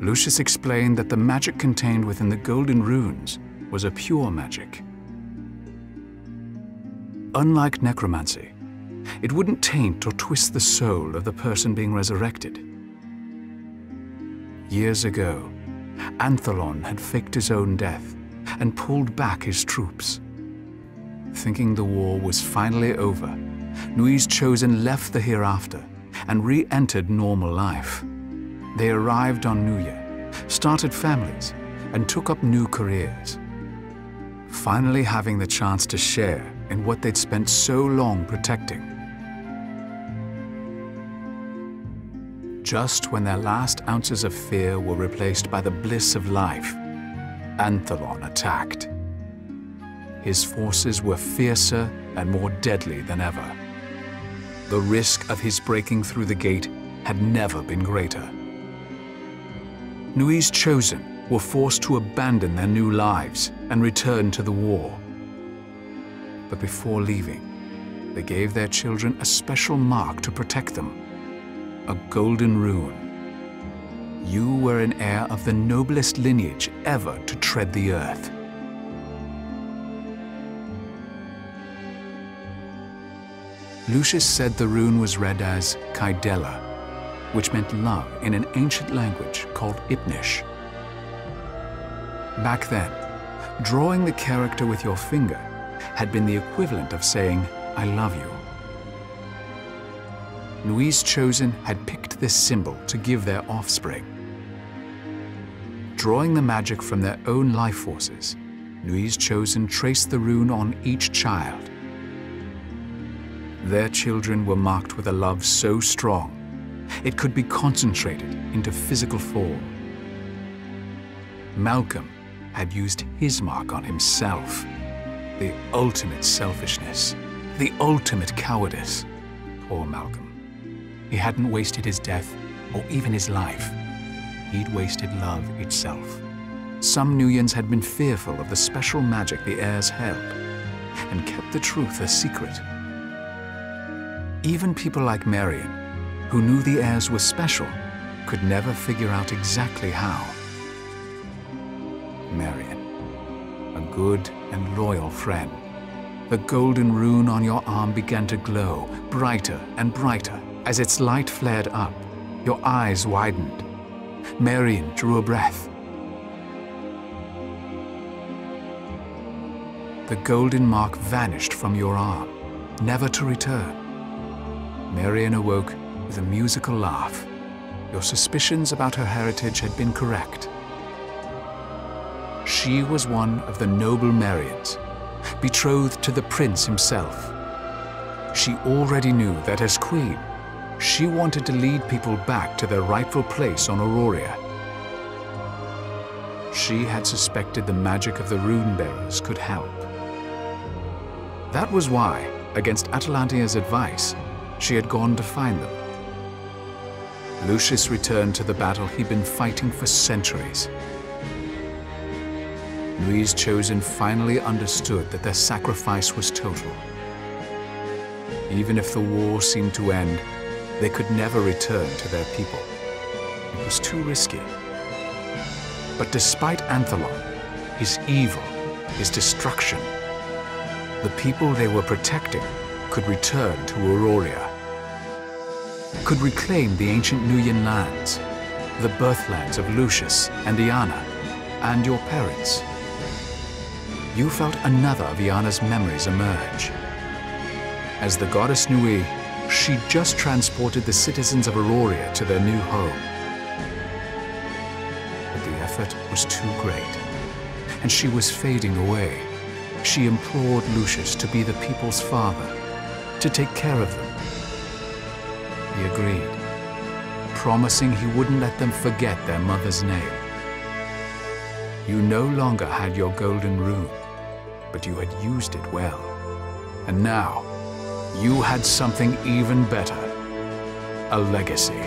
Lucius explained that the magic contained within the golden runes was a pure magic. Unlike necromancy, it wouldn't taint or twist the soul of the person being resurrected. Years ago, Anthelon had faked his own death and pulled back his troops. Thinking the war was finally over, Nui's chosen left the hereafter and re-entered normal life. They arrived on Nuian, started families, and took up new careers. Finally having the chance to share in what they'd spent so long protecting. Just when their last ounces of fear were replaced by the bliss of life, Anthelon attacked. His forces were fiercer and more deadly than ever. The risk of his breaking through the gate had never been greater. Nui's chosen were forced to abandon their new lives and return to the war. But before leaving, they gave their children a special mark to protect them, a golden rune. You were an heir of the noblest lineage ever to tread the earth. Lucius said the rune was read as Kaidela, which meant love in an ancient language called Ipnish. Back then, drawing the character with your finger had been the equivalent of saying, "I love you." Nui's chosen had picked this symbol to give their offspring. Drawing the magic from their own life forces, Nui's chosen traced the rune on each child. Their children were marked with a love so strong, it could be concentrated into physical form. Malcolm had used his mark on himself. The ultimate selfishness, the ultimate cowardice. Poor Malcolm. He hadn't wasted his death or even his life. He'd wasted love itself. Some Nuians had been fearful of the special magic the heirs held and kept the truth a secret. Even people like Marion, who knew the heirs were special, could never figure out exactly how. Marion, a good and loyal friend. The golden rune on your arm began to glow, brighter and brighter. As its light flared up, your eyes widened. Marion drew a breath. The golden mark vanished from your arm, never to return. Marion awoke with a musical laugh. Your suspicions about her heritage had been correct. She was one of the noble Marions, betrothed to the prince himself. She already knew that as queen, she wanted to lead people back to their rightful place on Aurora. She had suspected the magic of the rune bearers could help. That was why, against Atalantia's advice, she had gone to find them. Lucius returned to the battle he'd been fighting for centuries. Nui's chosen finally understood that their sacrifice was total. Even if the war seemed to end, they could never return to their people. It was too risky. But despite Anthelon, his evil, his destruction, the people they were protecting could return to Aurora, could reclaim the ancient Nuian lands, the birthlands of Lucius and Iana, and your parents. You felt another of Iana's memories emerge. As the goddess Nui, she just transported the citizens of Aurora to their new home. But the effort was too great, and she was fading away. She implored Lucius to be the people's father, to take care of them. He agreed, promising he wouldn't let them forget their mother's name. You no longer had your golden rune, but you had used it well. And now, you had something even better, a legacy.